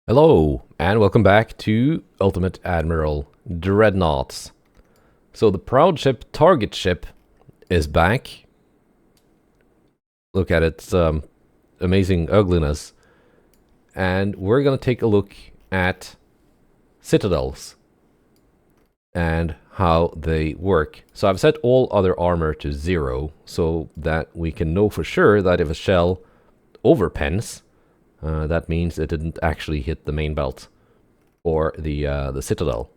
Hello, and welcome back to Ultimate Admiral Dreadnoughts. So the proud ship, target ship, is back. Look at its amazing ugliness. And we're gonna take a look at Citadels and how they work. So I've set all other armor to 0 so that we can know for sure that if a shell overpens, that means it didn't actually hit the main belt or the Citadel.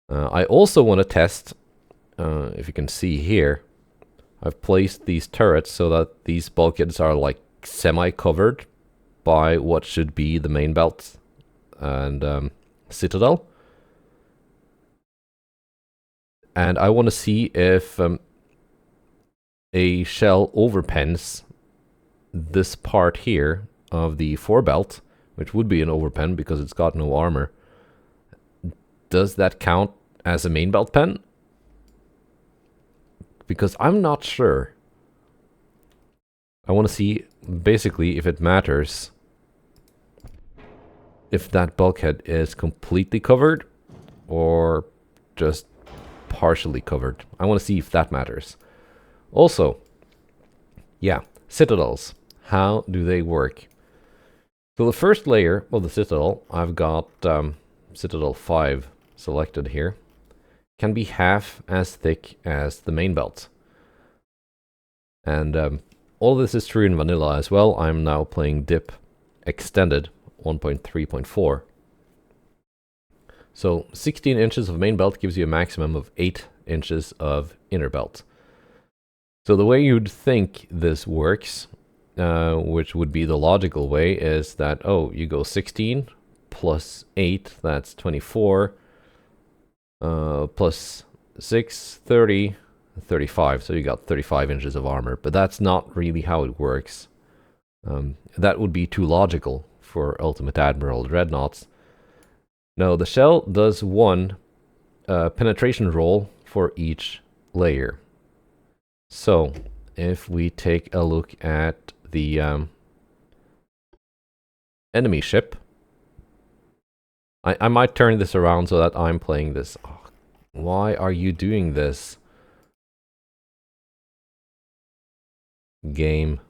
I also want to test, if you can see here, I've placed these turrets so that these bulkheads are like semi-covered by what should be the main belt and Citadel. And I want to see if a shell overpens this part here of the forebelt, which would be an overpen because it's got no armor. Does that count as a main belt pen? Because I'm not sure. I want to see basically if it matters if that bulkhead is completely covered or just partially covered. I want to see if that matters. Also, yeah, Citadels. How do they work? So the first layer of the Citadel, I've got Citadel 5 selected here, can be half as thick as the main belt. And all this is true in vanilla as well. I'm now playing dip extended 1.3.4. So 16 inches of main belt gives you a maximum of 8 inches of inner belt. So the way you'd think this works, which would be the logical way, is that, oh, you go 16 plus 8, that's 24, plus 6, 30, 35, so you got 35 inches of armor, but that's not really how it works. That would be too logical for Ultimate Admiral Dreadnoughts. No, the shell does one penetration roll for each layer. So, if we take a look at the enemy ship, I might turn this around so that I'm playing this. Oh, why are you doing this? Game.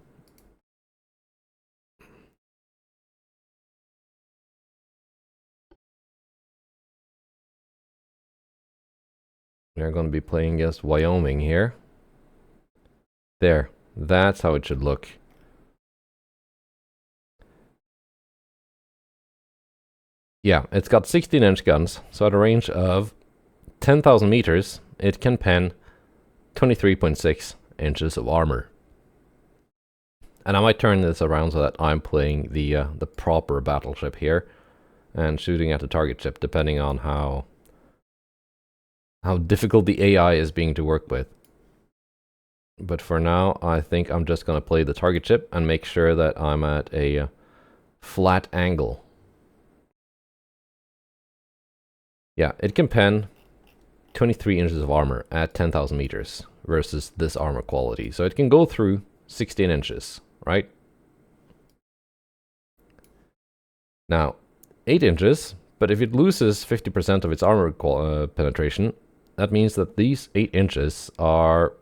We're going to be playing against Wyoming here. There. That's how it should look. Yeah, it's got 16-inch guns, so at a range of 10,000 meters, it can pen 23.6 inches of armor. And I might turn this around so that I'm playing the proper battleship here and shooting at the target ship, depending on how difficult the AI is being to work with. But for now, I think I'm just going to play the target ship and make sure that I'm at a flat angle. Yeah, it can pen 23 inches of armor at 10,000 meters versus this armor quality. So it can go through 16 inches, right? Now, 8 inches, but if it loses 50% of its armor penetration, that means that these 8 inches are,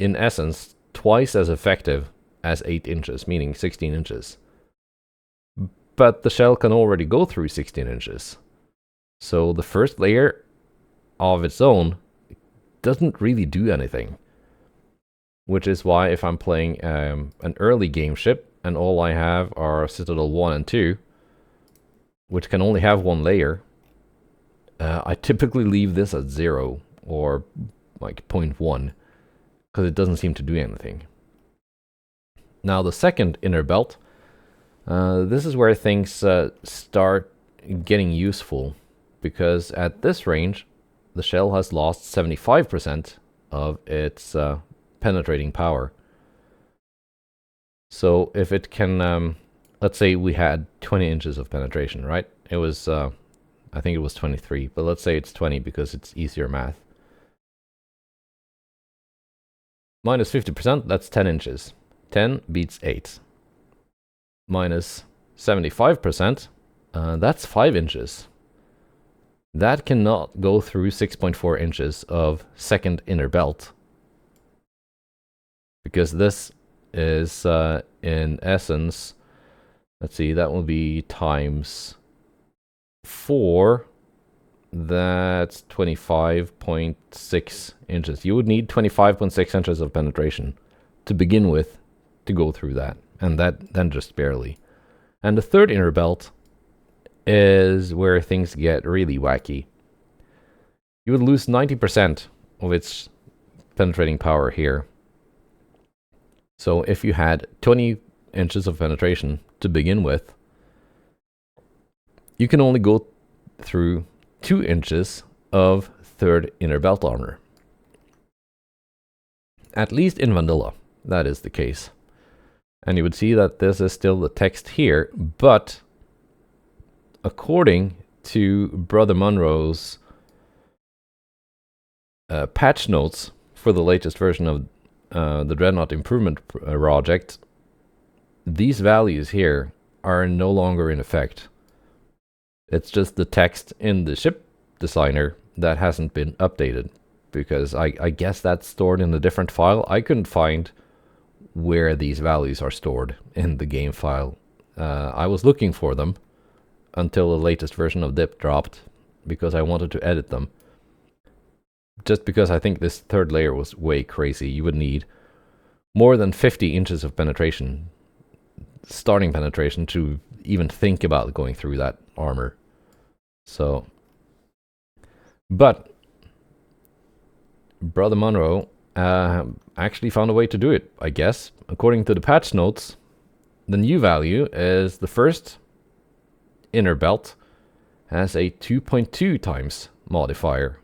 in essence, twice as effective as 8 inches, meaning 16 inches. But the shell can already go through 16 inches. So the first layer of its own doesn't really do anything. Which is why if I'm playing an early game ship and all I have are Citadel 1 and 2, which can only have one layer, I typically leave this at 0 or like 0.1 because it doesn't seem to do anything. Now the second inner belt, this is where things start getting useful, because at this range the shell has lost 75% of its penetrating power. So if it can, let's say we had 20 inches of penetration, right? It was, I think it was 23, but let's say it's 20 because it's easier math. Minus 50%, that's 10 inches. 10 beats 8. Minus 75%, That's 5 inches. That cannot go through 6.4 inches of second inner belt. Because this is, in essence, let's see, that will be times 4. That's 25.6 inches. You would need 25.6 inches of penetration to begin with to go through that. And that then just barely. And the third inner belt is where things get really wacky. You would lose 90% of its penetrating power here. So if you had 20 inches of penetration to begin with, you can only go through 2 inches of third inner belt armor. At least in vanilla, that is the case. And you would see that this is still the text here, but according to Brother Munro's patch notes for the latest version of the Dreadnought Improvement Project, these values here are no longer in effect. It's just the text in the ship designer that hasn't been updated, because I guess that's stored in a different file. I couldn't find where these values are stored in the game file. I was looking for them until the latest version of DIP dropped, because I wanted to edit them. Just because I think this third layer was way crazy. You would need more than 50 inches of penetration, starting penetration, to even think about going through that armor. So, but Brother Munro actually found a way to do it, I guess. According to the patch notes, the new value is the first inner belt has a 2.2 times modifier.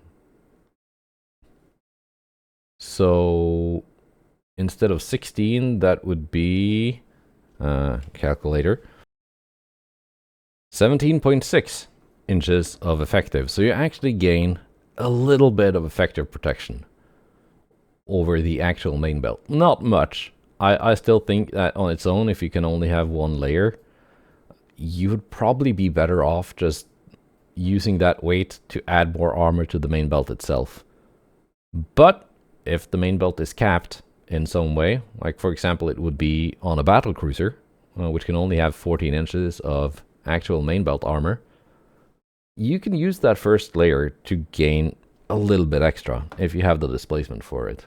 So instead of 16, that would be, calculator, 17.6 inches of effective. So you actually gain a little bit of effective protection over the actual main belt. Not much. I still think that on its own, if you can only have one layer, you would probably be better off just using that weight to add more armor to the main belt itself. But if the main belt is capped in some way, like for example it would be on a battle cruiser, which can only have 14 inches of actual main belt armor, you can use that first layer to gain a little bit extra if you have the displacement for it.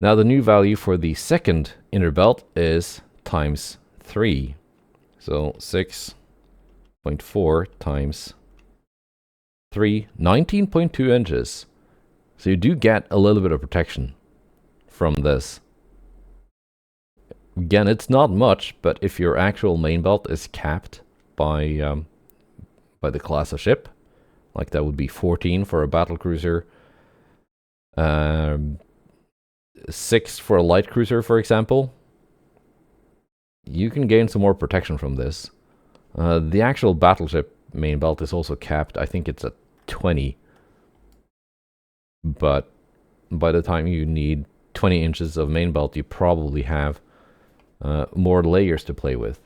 Now the new value for the second inner belt is times 3. So 6.4 times 3, 19.2 inches. So you do get a little bit of protection from this. Again, it's not much, but if your actual main belt is capped by the class of ship, like that would be 14 for a battle cruiser, 6 for a light cruiser, for example, you can gain some more protection from this. The actual battleship main belt is also capped. I think it's at 20. But by the time you need 20 inches of main belt, you probably have more layers to play with.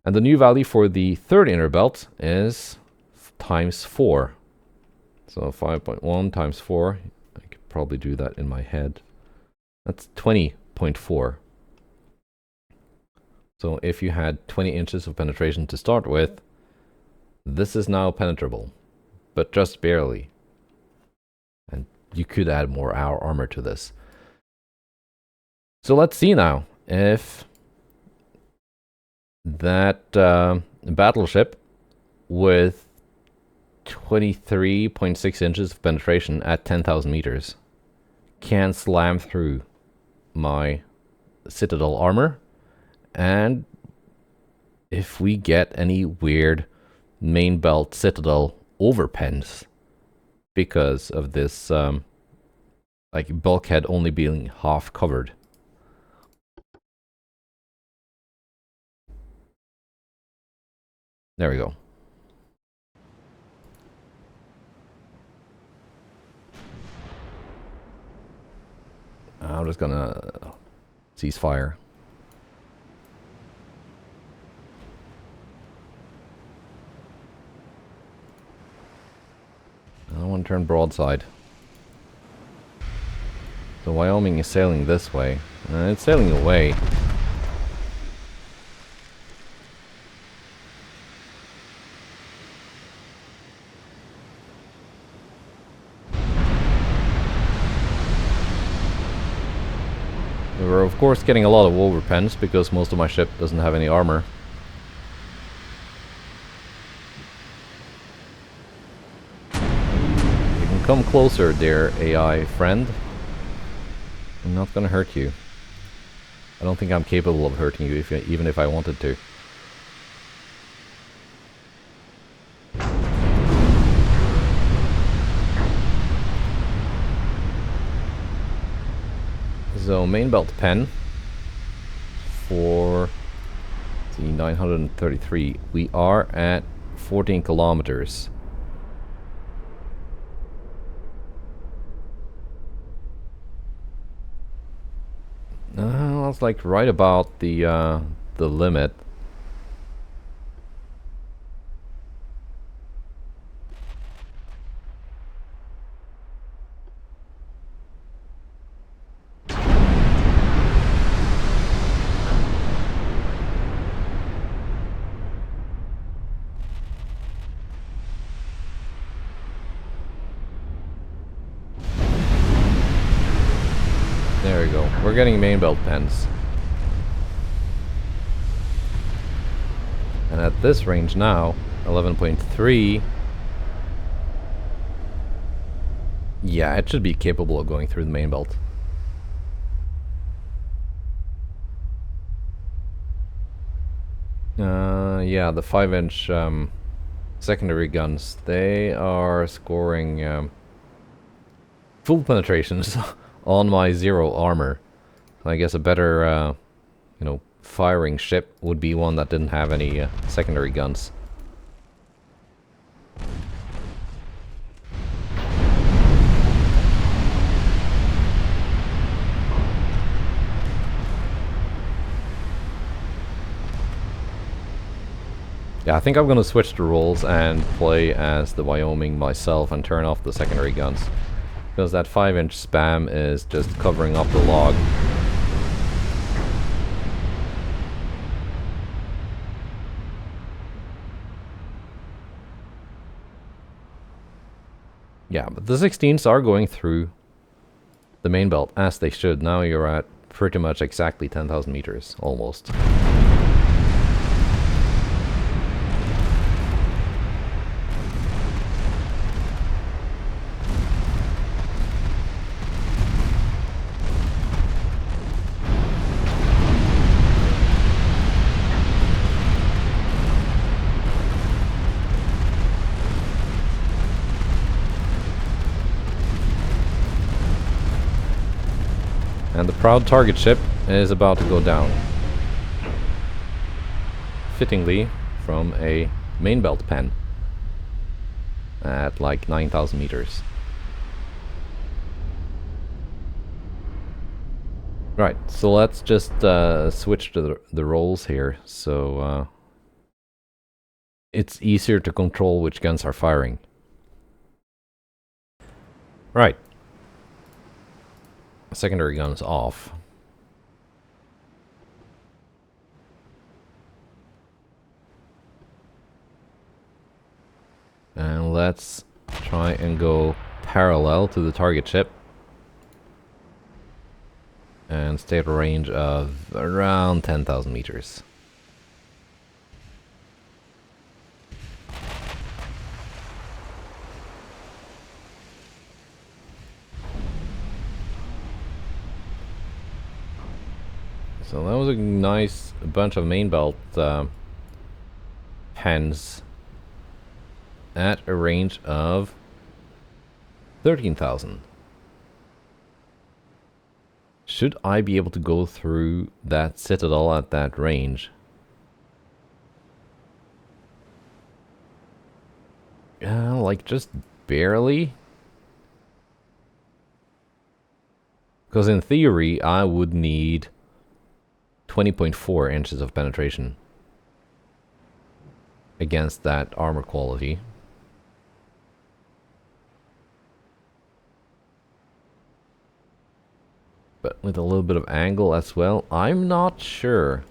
And the new value for the third inner belt is times 4. So 5.1 times 4. I could probably do that in my head. That's 20.4. So if you had 20 inches of penetration to start with, this is now penetrable, but just barely. And you could add more armor to this. So let's see now if that battleship with 23.6 inches of penetration at 10,000 meters can slam through my Citadel armor, and if we get any weird main belt Citadel overpens because of this like bulkhead only being half covered. There we go. I'm just gonna cease fire. turn broadside. So Wyoming is sailing this way. It's sailing away. We're of course getting a lot of overpens because most of my ship doesn't have any armor. You can come closer, dear AI friend. I'm not gonna hurt you. I don't think I'm capable of hurting you, even if I wanted to. So main belt pen for the 933. We are at 14 kilometers. That's like right about the limit. There we go. We're getting main belt pens. And at this range now, 11.3. Yeah, it should be capable of going through the main belt. Yeah, the 5-inch secondary guns, they are scoring full penetrations on my 0 armor. I guess a better, you know, firing ship would be one that didn't have any secondary guns. Yeah, I think I'm gonna switch the roles and play as the Wyoming myself and turn off the secondary guns. Because that 5-inch spam is just covering up the log. Yeah, but the 16s are going through the main belt, as they should. Now you're at pretty much exactly 10,000 meters, almost. And the proud target ship is about to go down. Fittingly from a main belt pen at like 9,000 meters. Right, so let's just switch to the roles here, so it's easier to control which guns are firing. Right. Secondary guns off. And let's try and go parallel to the target ship. And stay at a range of around 10,000 meters. So that was a nice bunch of main belt pens at a range of 13,000. Should I be able to go through that Citadel at that range? Like just barely? Because in theory, I would need 20.4 inches of penetration against that armor quality. but with a little bit of angle as well. I'm not sure.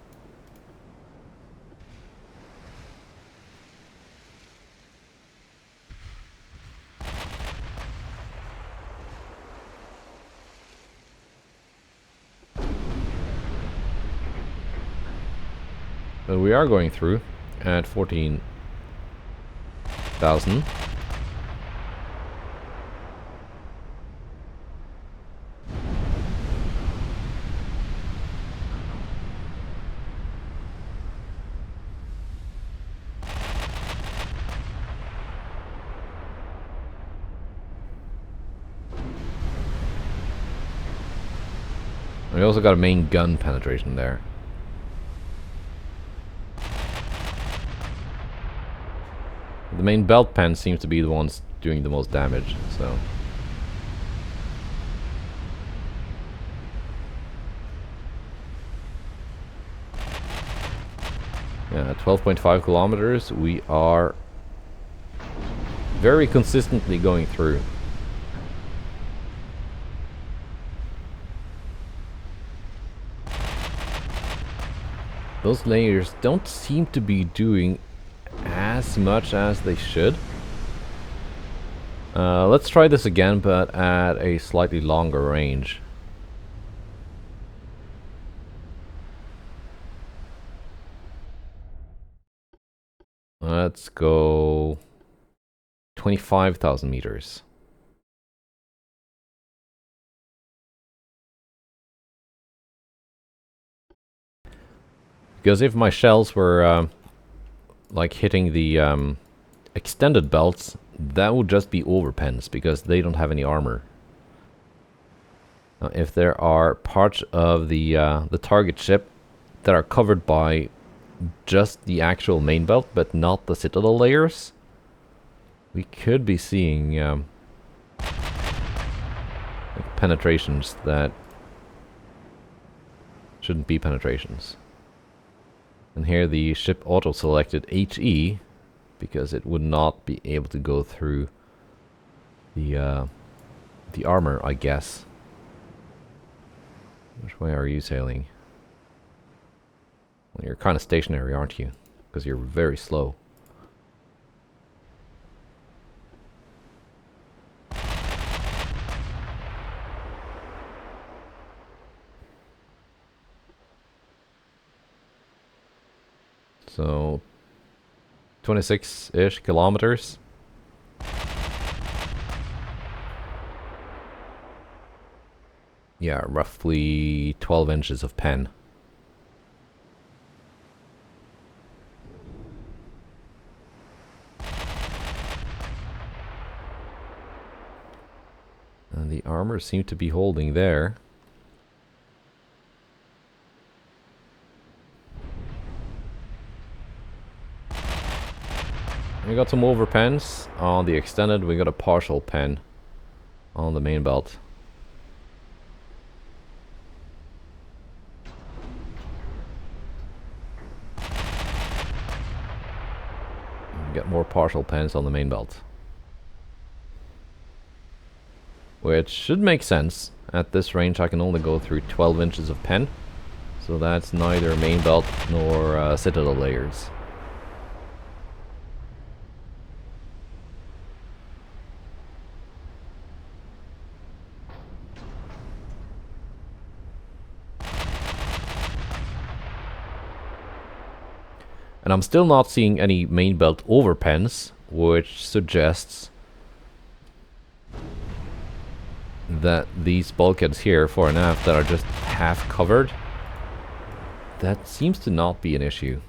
But we are going through at 14,000. We also got a main gun penetration there. The main belt pen seems to be the ones doing the most damage, so. Yeah, 12.5 kilometers, we are very consistently going through. Those layers don't seem to be doing as much as they should. Let's try this again, but at a slightly longer range. Let's go 25,000 meters. Because if my shells were like hitting the extended belts, that would just be overpens because they don't have any armor. If there are parts of the target ship that are covered by just the actual main belt but not the Citadel layers, we could be seeing penetrations that shouldn't be penetrations. And here the ship auto-selected HE because it would not be able to go through the armor, I guess. Which way are you sailing? Well, you're kind of stationary, aren't you? Because you're very slow. So 26-ish kilometers. Yeah, roughly 12 inches of pen. And the armor seemed to be holding there. We got some over pens on the extended, we got a partial pen on the main belt. Get more partial pens on the main belt. Which should make sense. At this range I can only go through 12 inches of pen. So that's neither main belt nor Citadel layers. And I'm still not seeing any main belt over pens, which suggests that these bulkheads here, fore and aft, that are just half covered, that seems to not be an issue.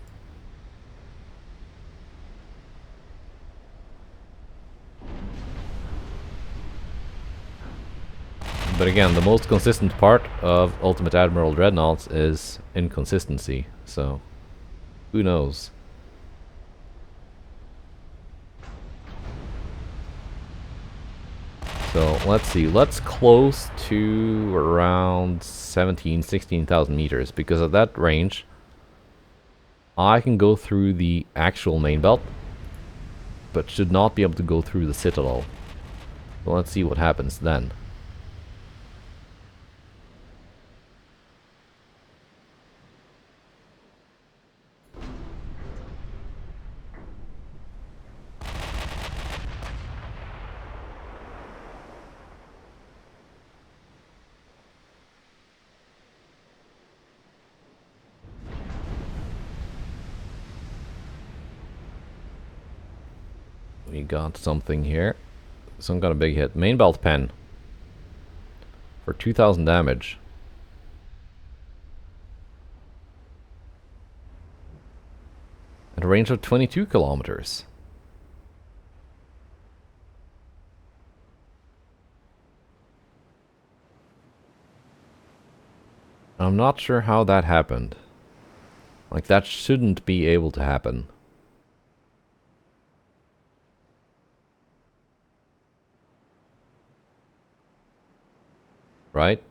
But again, the most consistent part of Ultimate Admiral Dreadnoughts is inconsistency, so who knows? So let's see, let's close to around 16,000 meters, because at that range I can go through the actual main belt, but should not be able to go through the Citadel. So let's see what happens then. We got something here. Some kind of big hit. Main belt pen. For 2000 damage. At a range of 22 kilometers. I'm not sure how that happened. Like, that shouldn't be able to happen. Right?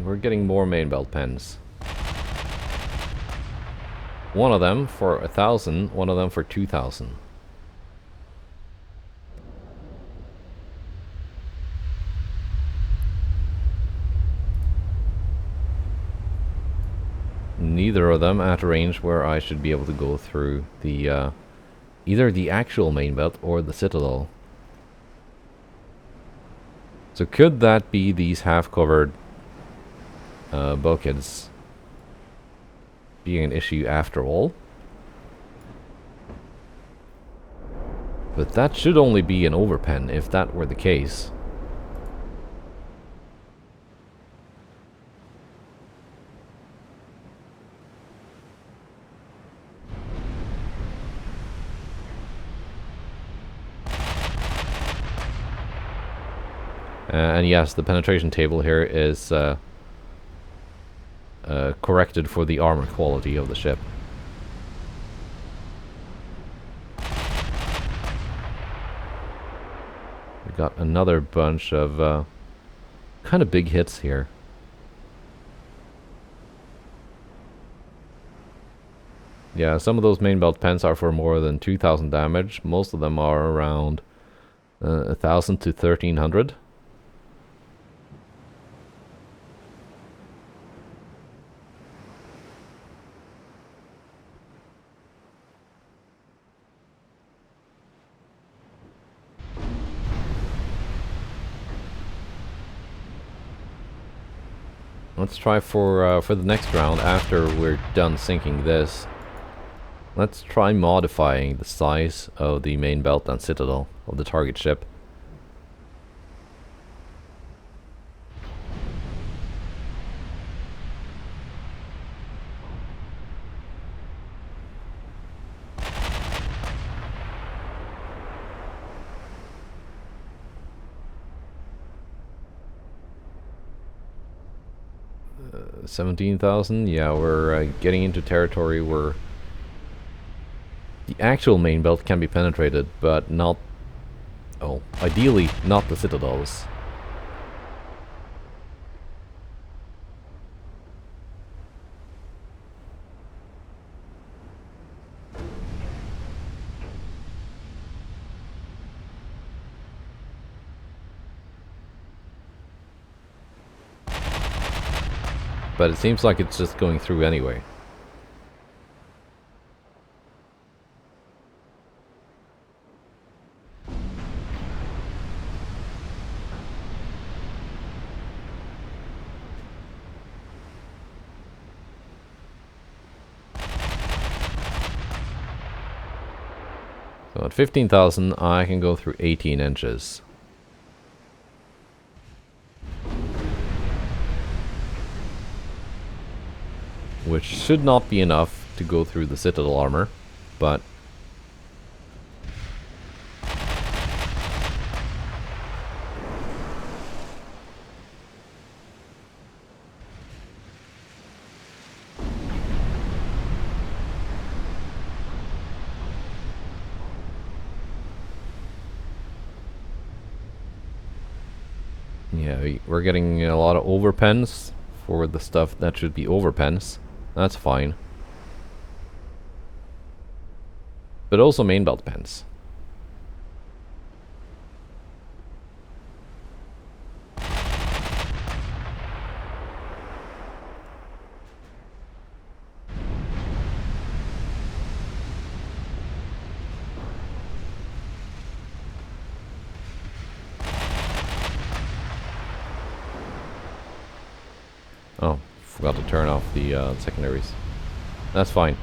We're getting more main belt pens. One of them for 1,000, one of them for 2,000. Neither of them at a range where I should be able to go through the either the actual main belt or the Citadel. So could that be these half-covered bulkheads being an issue after all? But that should only be an overpen if that were the case. And yes, the penetration table here is corrected for the armor quality of the ship. We got another bunch of kind of big hits here. Yeah, some of those main belt pens are for more than 2,000 damage. Most of them are around 1,000 to 1,300. Let's try for the next round after we're done sinking this. Let's try modifying the size of the main belt and Citadel of the target ship. Uh, 17,000. Yeah, we're getting into territory where the actual main belt can be penetrated, but not... Oh, ideally not the Citadels. But it seems like it's just going through anyway. So at 15,000 I can go through 18 inches. Which should not be enough to go through the Citadel armor, but... yeah, we're getting a lot of overpens for the stuff that should be overpens. That's fine. But also main belt pens. Oh, forgot to turn off the secondaries. That's fine.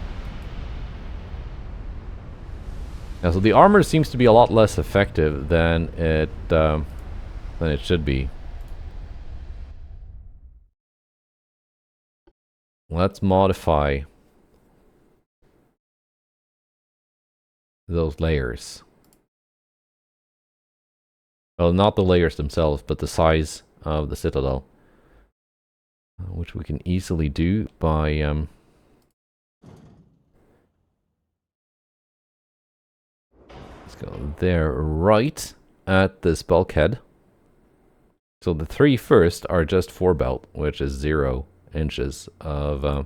Yeah, so the armor seems to be a lot less effective than it should be. Let's modify those layers. Well, not the layers themselves, but the size of the Citadel. Which we can easily do by... let's go there, right at this bulkhead. So the three first are just 4 belt, which is 0 inches of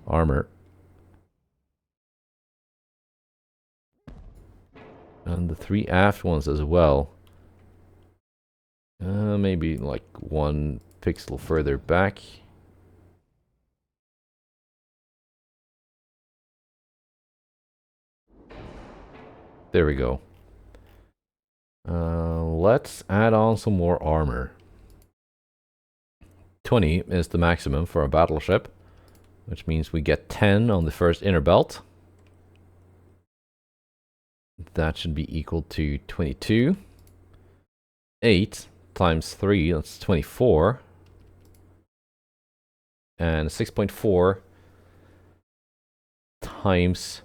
armor. And the 3 aft ones as well. Maybe like 1 pixel further back. There we go. Let's add on some more armor. 20 is the maximum for a battleship, which means we get 10 on the first inner belt. That should be equal to 22. 8 times 3, that's 24. And 6.4 times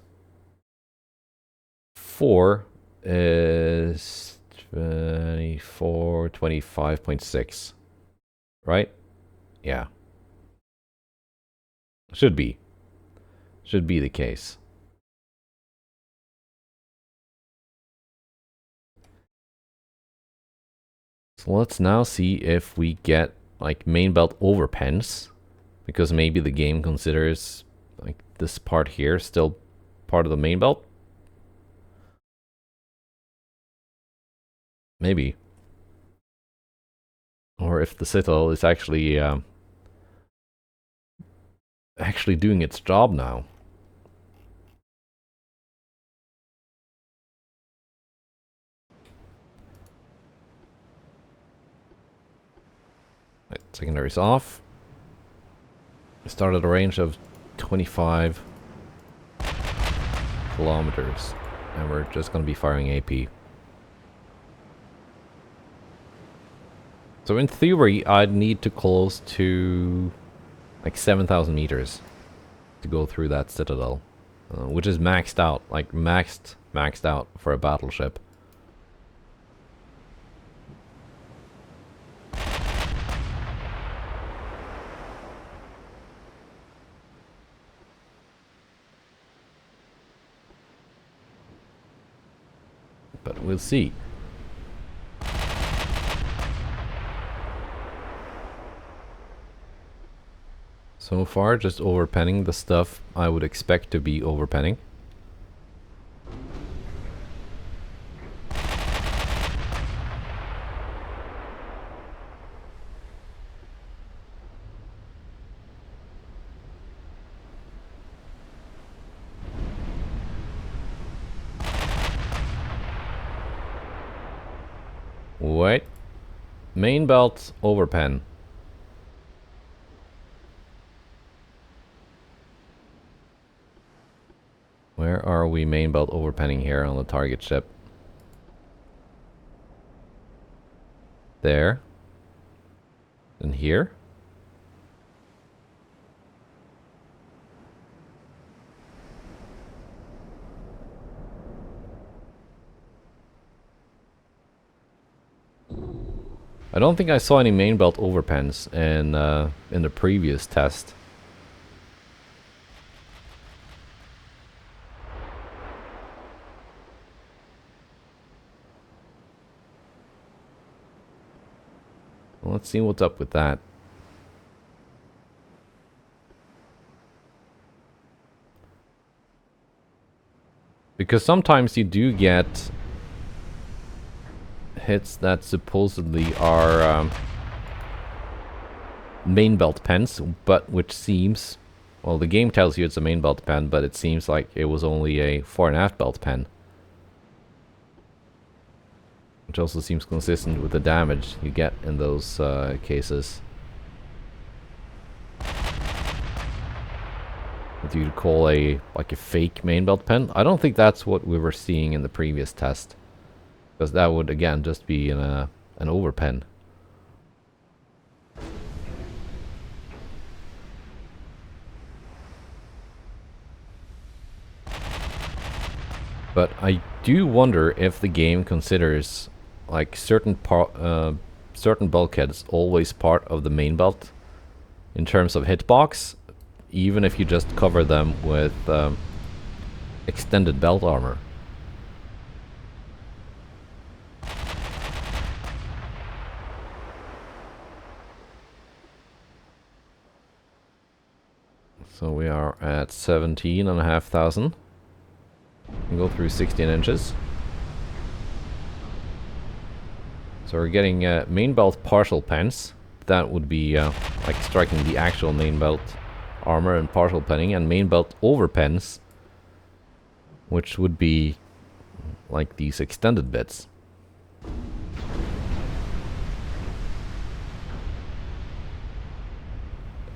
4 is 24, 25.6. Right? Yeah. Should be. Should be the case. So let's now see if we get like main belt overpens, because maybe the game considers like this part here still part of the main belt. Maybe. Or if the Citadel is actually doing its job now. Right, secondaries off. We start at a range of 25 kilometers, and we're just going to be firing AP. So in theory, I'd need to close to like 7,000 meters to go through that Citadel, which is maxed out, like maxed out for a battleship. But we'll see. So far, just overpenning the stuff I would expect to be overpenning. Wait. Main belt overpen. Where are we main belt overpenning here on the target ship? There. And here. I don't think I saw any main belt overpens in the previous test. Well, let's see what's up with that. Because sometimes you do get hits that supposedly are main belt pens, but which seems, well, the game tells you it's a main belt pen, but it seems like it was only a fore and aft belt pen. Which also seems consistent with the damage you get in those cases. what you'd call a fake main belt pen. I don't think that's what we were seeing in the previous test, because that would again just be an overpen. But I do wonder if the game considers like certain bulkheads always part of the main belt in terms of hitbox, even if you just cover them with extended belt armor. So we are at 17,500. We go through 16 inches. So we're getting main belt partial pens. That would be like striking the actual main belt armor and partial penning, and main belt over pens, which would be like these extended bits.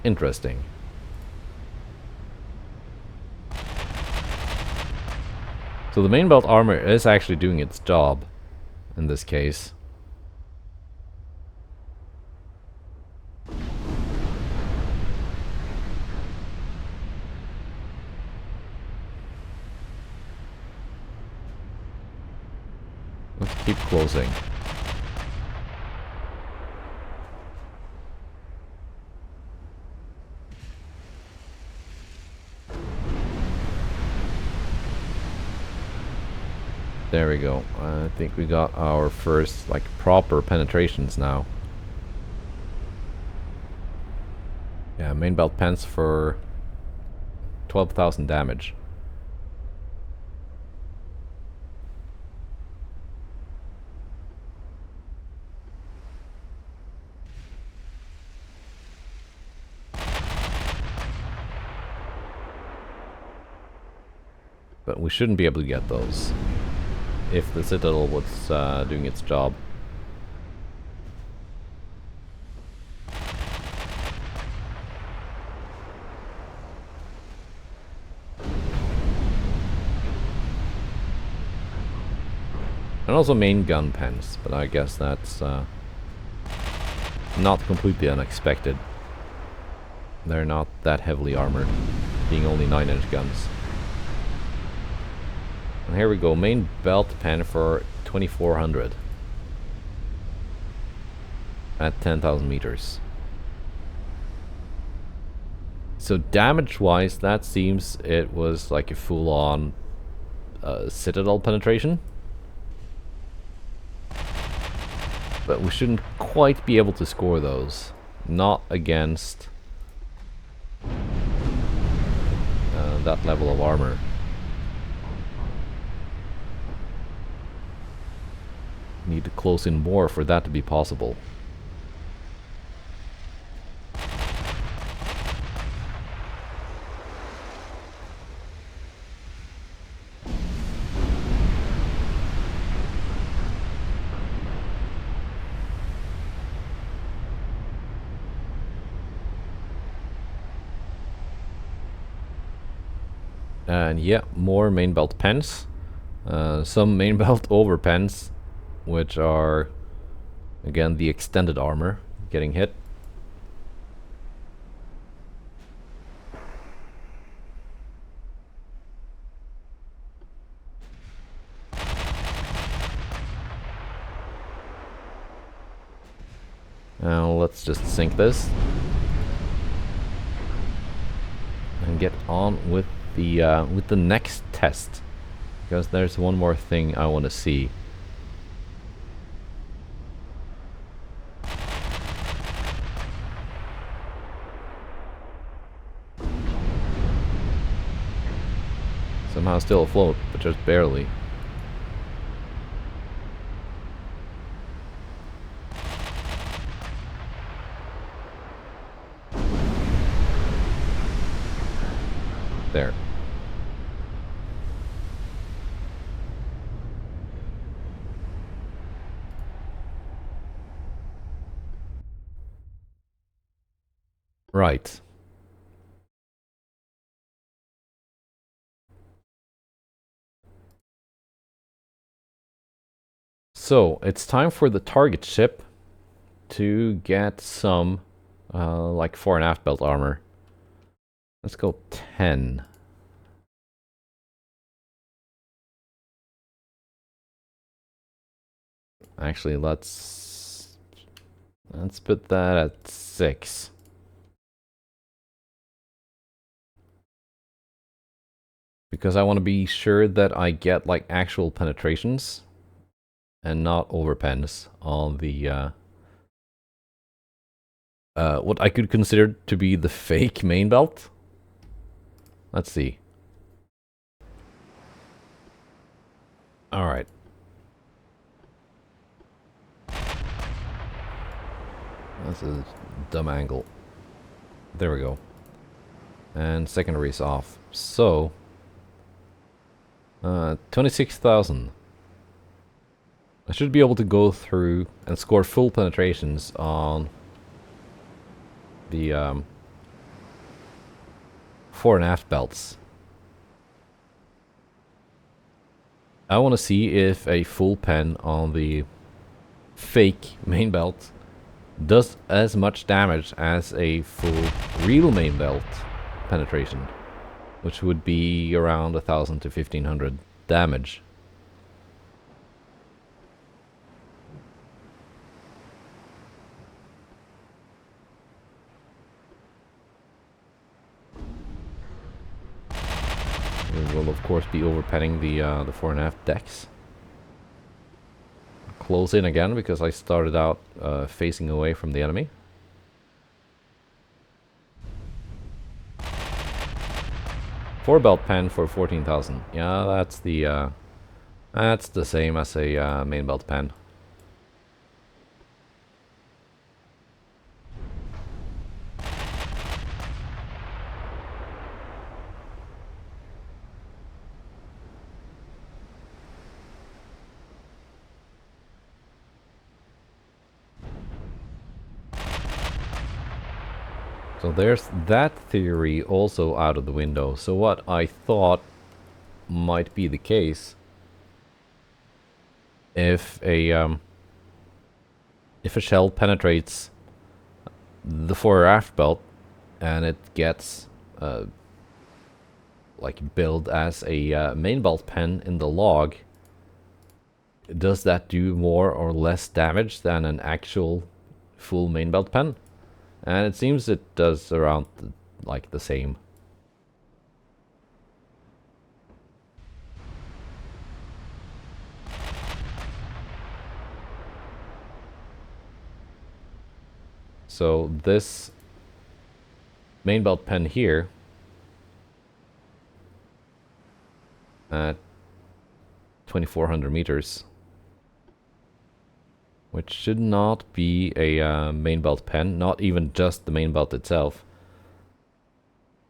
Interesting. So the main belt armor is actually doing its job in this case. Let's keep closing. There we go. I think we got our first like proper penetrations now. Yeah, main belt pens for 12,000 damage. But we shouldn't be able to get those if the Citadel was doing its job. And also main gun pens, but I guess that's not completely unexpected. They're not that heavily armored, being only 9-inch guns. And here we go, main belt pen for 2400 at 10,000 meters. So damage-wise, that seems it was like a full-on Citadel penetration. But we shouldn't quite be able to score those. Not against that level of armor. Need to close in more for that to be possible. And yeah, more main belt pens. Some main belt over pens, which are, again, the extended armor getting hit. Now let's just sink this and get on with the next test, because there's one more thing I want to see. Somehow still afloat, but just barely. There. Right. So it's time for the target ship to get some like fore and aft belt armor. Let's go 10. Actually, let's put that at 6. Because I want to be sure that I get like actual penetrations and not overpens on the what I could consider to be the fake main belt. Let's see. All right. That's a dumb angle. There we go. And secondary is off. So 26,000. I should be able to go through and score full penetrations on the fore and aft belts. I want to see if a full pen on the fake main belt does as much damage as a full real main belt penetration, which would be around 1,000 to 1,500 damage. We will of course be overpenning the fore and aft decks. Close in again because I started out facing away from the enemy. Fore belt pen for 14,000. Yeah, that's the same as a main belt pen. So there's that theory also out of the window. So what I thought might be the case if a shell penetrates the fore or aft belt and it gets like billed as a main belt pen in the log, does that do more or less damage than an actual full main belt pen? And it seems it does around like the same. So this main belt pen here at 2,400 meters, which should not be a main belt pen, not even just the main belt itself.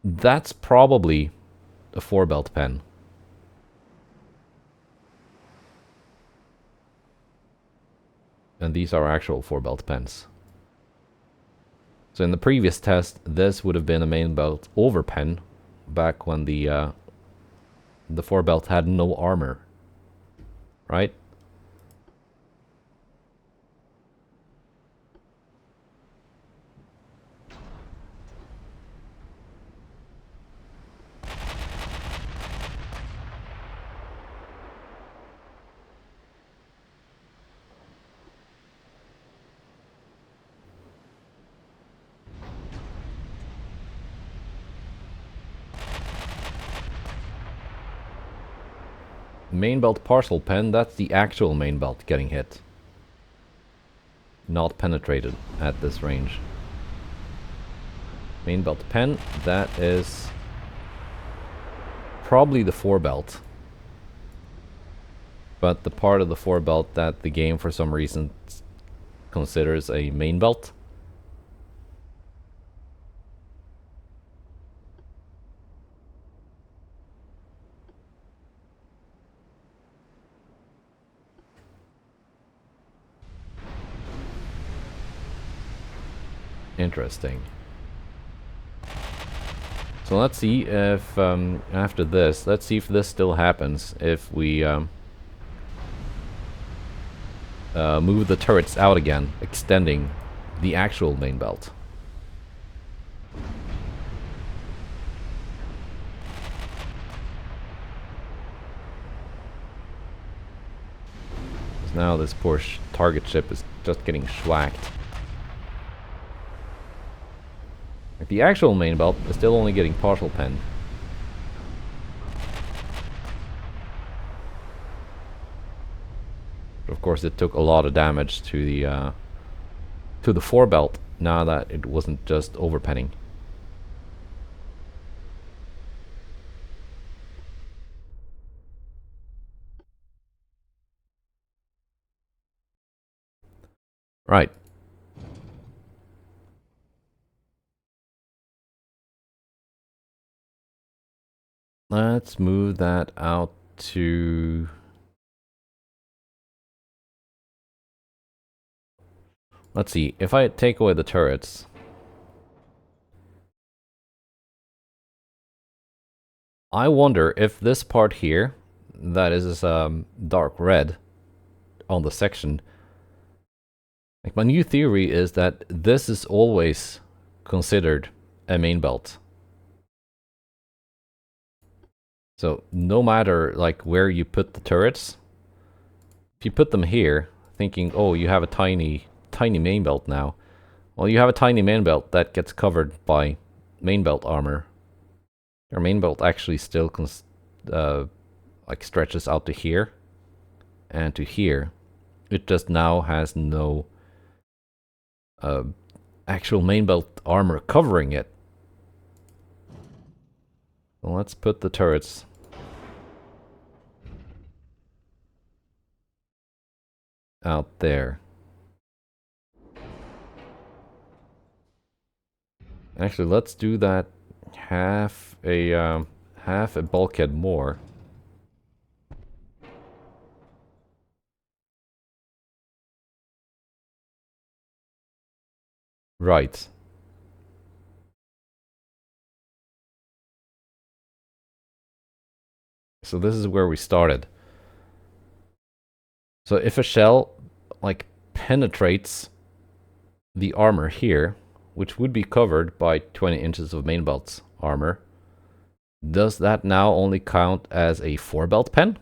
That's probably a fore belt pen. And these are actual fore belt pens. So in the previous test, this would have been a main belt over pen back when the fore belt had no armor, right? Main belt partial pen, that's the actual main belt getting hit. Not penetrated at this range. Main belt pen, that is probably the fore belt. But the part of the fore belt that the game for some reason considers a main belt. Interesting. So let's see if after this, let's see if this still happens if we move the turrets out again, extending the actual main belt. Now this poor target ship is just getting schwacked. Like the actual main belt is still only getting partial pen. But of course it took a lot of damage to the forebelt now that it wasn't just overpenning. Right. Let's move that out to... Let's see, if I take away the turrets... I wonder if this part here, that is dark red on the section, like my new theory is that this is always considered a main belt. So no matter like where you put the turrets, if you put them here, thinking, oh, you have a tiny main belt now. Well, you have a tiny main belt that gets covered by main belt armor. Your main belt actually still like stretches out to here and to here. It just now has no actual main belt armor covering it. So let's put the turrets out there. Actually, let's do that half a bulkhead more. Right. So this is where we started. So if a shell like penetrates the armor here, which would be covered by 20 inches of main belt's armor, does that now only count as a 4-belt pen?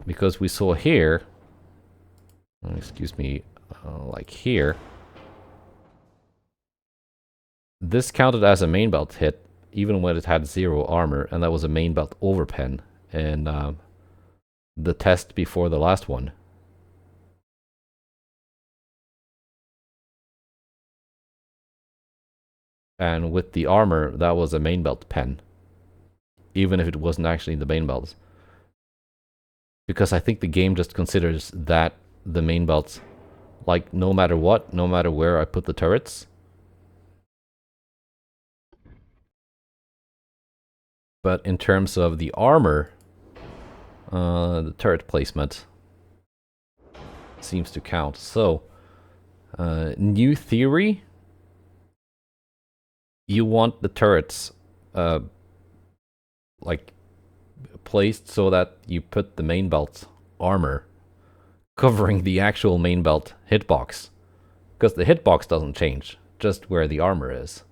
Because we saw here, excuse me, like here, this counted as a main belt hit even when it had 0 armor, and that was a main belt overpen in the test before the last one. And with the armor, that was a main belt pen, even if it wasn't actually the main belts. Because I think the game just considers that the main belts, like no matter what, no matter where I put the turrets. But in terms of the armor, the turret placement seems to count. So, new theory, you want the turrets like placed so that you put the main belt armor covering the actual main belt hitbox, because the hitbox doesn't change, just where the armor is.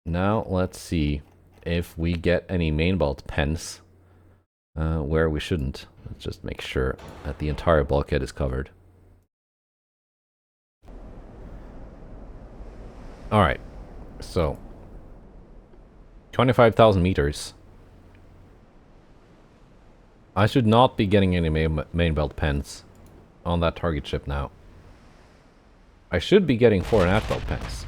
Now let's see if we get any main belt pens where we shouldn't. Let's just make sure that the entire bulkhead is covered. Alright, so 25,000 meters. I should not be getting any main belt pens on that target ship now. I should be getting 4.5 belt pens.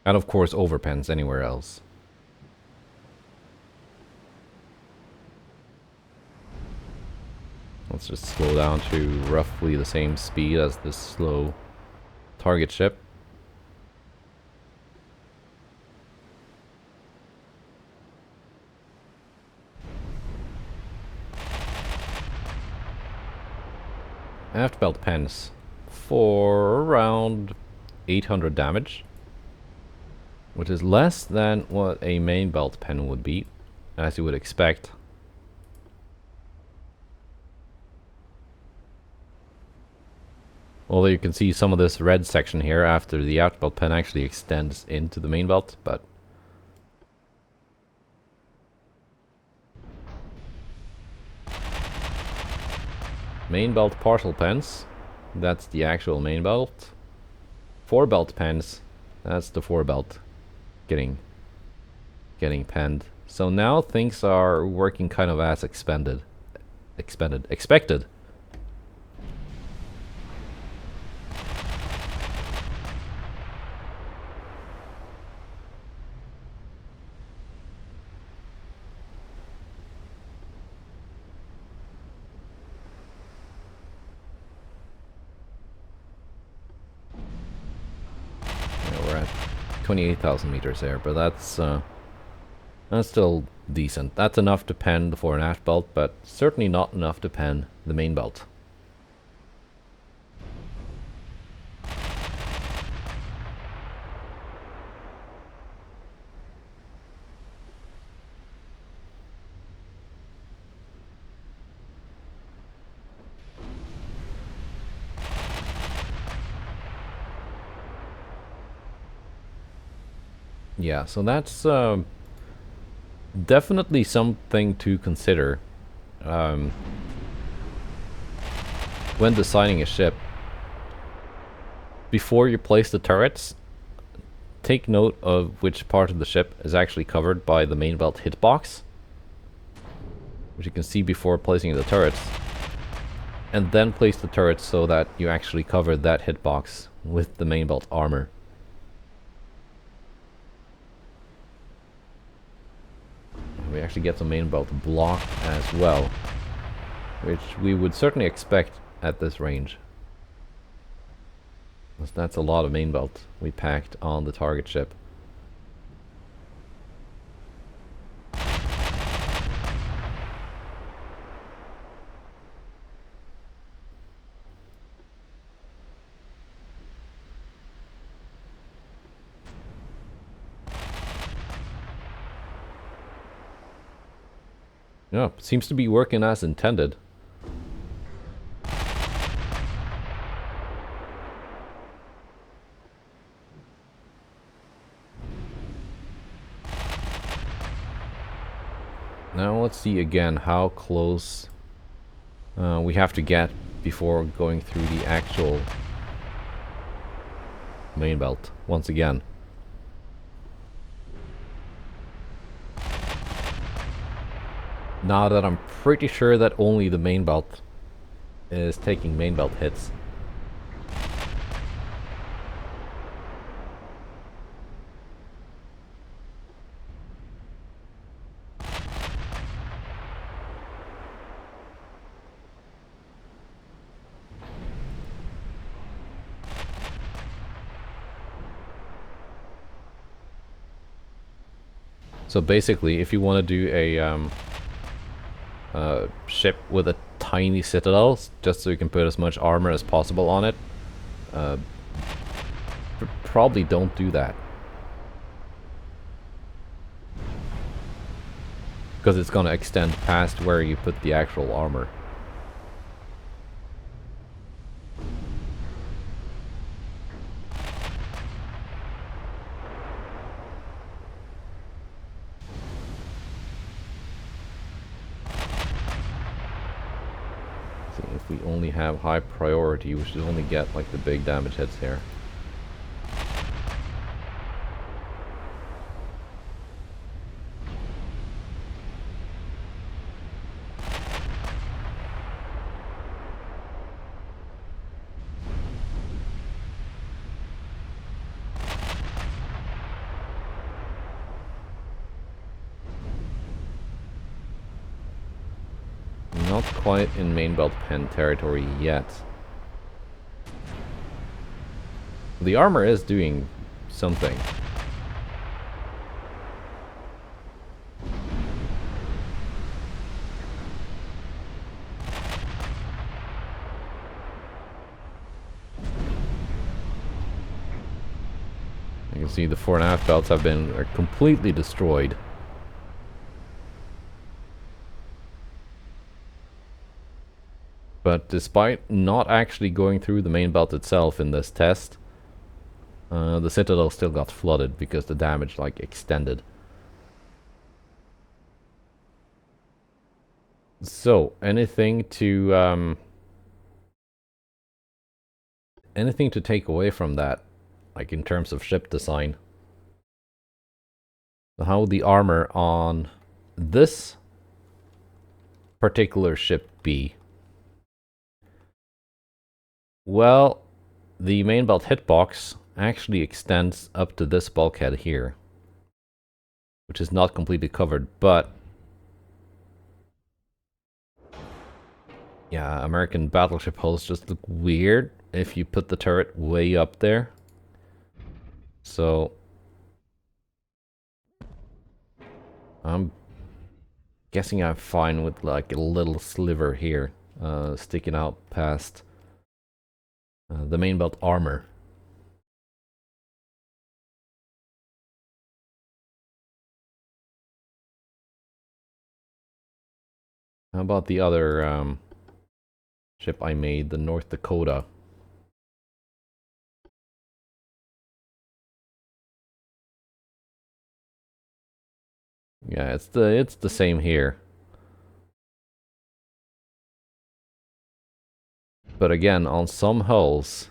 And of course overpens anywhere else. Let's just slow down to roughly the same speed as this slow target ship. Aft belt pens for around 800 damage. which is less than what a main belt pen would be, as you would expect. Although you can see some of this red section here after the outer belt pen actually extends into the main belt, but main belt partial pens, that's the actual main belt. 4 belt pens, that's the 4 belt getting penned. So now things are working kind of as expected. Yeah, we're at 28,000 meters there, but that's still decent. That's enough to pen the fore and aft belt, but certainly not enough to pen the main belt. Yeah, so that's definitely something to consider when designing a ship. Before you place the turrets, take note of which part of the ship is actually covered by the main belt hitbox, which you can see before placing the turrets, and then place the turrets so that you actually cover that hitbox with the main belt armor. We actually get some main belt block as well, which we would certainly expect at this range. That's a lot of main belt we packed on the target ship. Yeah, seems to be working as intended. Now let's see again how close we have to get before going through the actual main belt once again. Now that I'm pretty sure that only the main belt is taking main belt hits. So basically, if you want to do a ship with a tiny citadel, just so you can put as much armor as possible on it, probably don't do that. Because it's going to extend past where you put the actual armor. If we only have high priority, we should only get like the big damage hits here. Not quite in main belt pen territory yet. The armor is doing something. You can see the fore and aft belts have been completely destroyed. But despite not actually going through the main belt itself in this test, the Citadel still got flooded because the damage like extended. So anything to take away from that, like in terms of ship design? How would the armor on this particular ship be? Well, the main belt hitbox actually extends up to this bulkhead here, which is not completely covered, but yeah, American battleship hulls just look weird if you put the turret way up there. So I'm guessing I'm fine with like a little sliver here, sticking out past the main belt armor. How about the other ship I made, the North Dakota? Yeah, it's the same here. But again, on some hulls,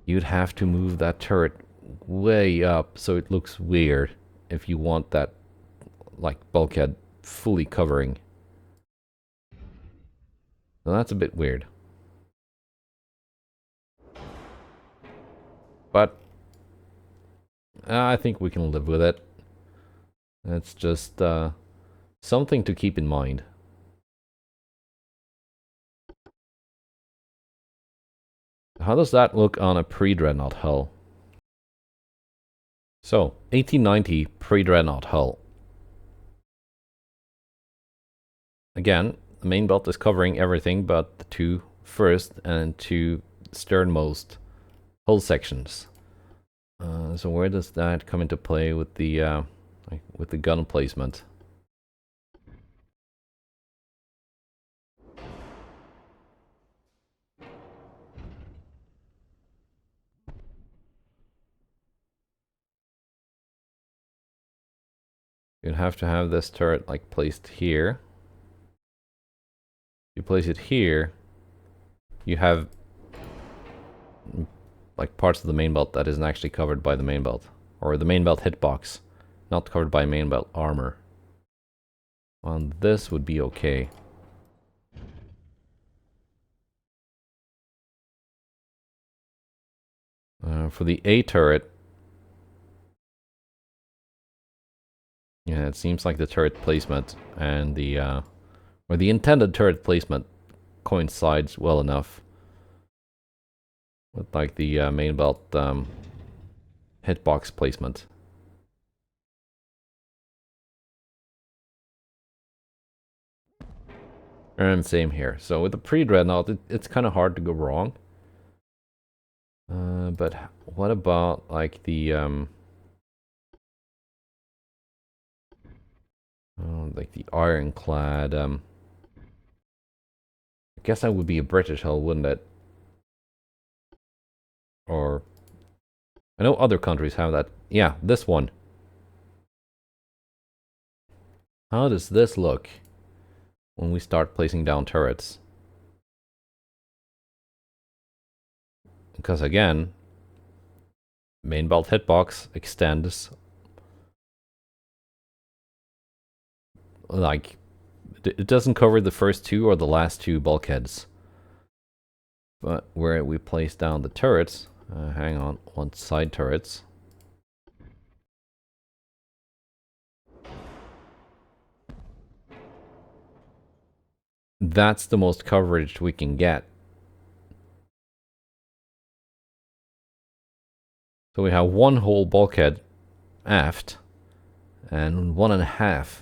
you'd have to move that turret way up so it looks weird if you want that like bulkhead fully covering. So that's a bit weird. But I think we can live with it. It's just something to keep in mind. How does that look on a pre-Dreadnought hull? So, 1890 pre-Dreadnought hull. Again, the main belt is covering everything but the two first and two sternmost hull sections. So where does that come into play with the gun placement? You'd have to have this turret like placed here. You place it here, you have like parts of the main belt that isn't actually covered by the main belt, or the main belt hitbox, not covered by main belt armor. Well, this would be okay. For the A turret, yeah, it seems like the turret placement and the or the intended turret placement coincides well enough with like the main belt hitbox placement. And same here. So with the pre-Dreadnought, it's kind of hard to go wrong. But what about like the like the ironclad? I guess that would be a British hull, wouldn't it? Or I know other countries have that. Yeah, this one. How does this look when we start placing down turrets? Because again, main belt hitbox extends like it doesn't cover the first two or the last two bulkheads. But where we place down the turrets, hang on, one side turrets. That's the most coverage we can get. So we have one whole bulkhead aft and 1.5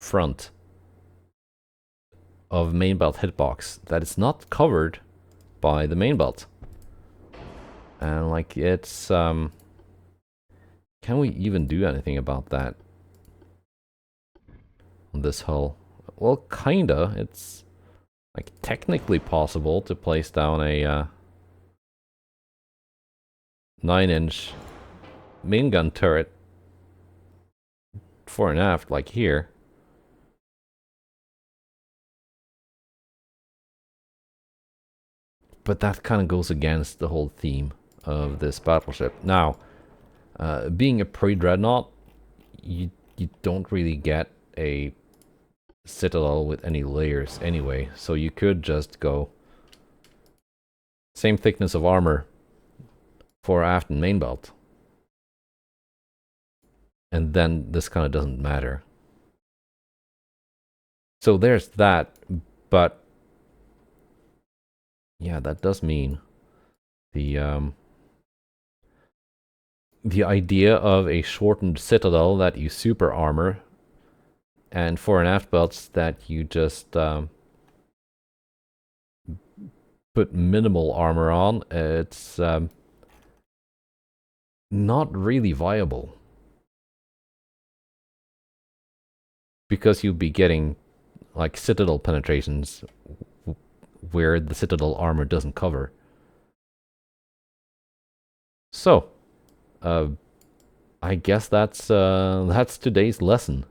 front of main belt hitbox that is not covered by the main belt. And like it's Can we even do anything about that on this hull? Well, kinda. It's like technically possible to place down a 9-inch main gun turret fore and aft, like here. But that kind of goes against the whole theme of this battleship. Now, being a pre-dreadnought, you don't really get a Citadel with any layers anyway, so you could just go same thickness of armor for aft and main belt. And then this kind of doesn't matter. So there's that, but yeah, that does mean the idea of a shortened Citadel that you super armor and fore and aft belts that you just put minimal armor on, it's not really viable. Because you'll be getting like Citadel penetrations where the Citadel armor doesn't cover. So, I guess that's today's lesson.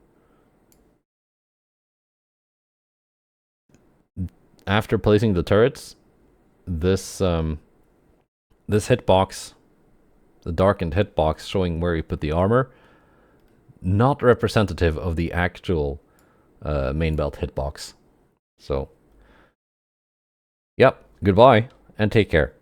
After placing the turrets, this hitbox, the darkened hitbox showing where you put the armor, not representative of the actual main belt hitbox. So, yep, goodbye and take care.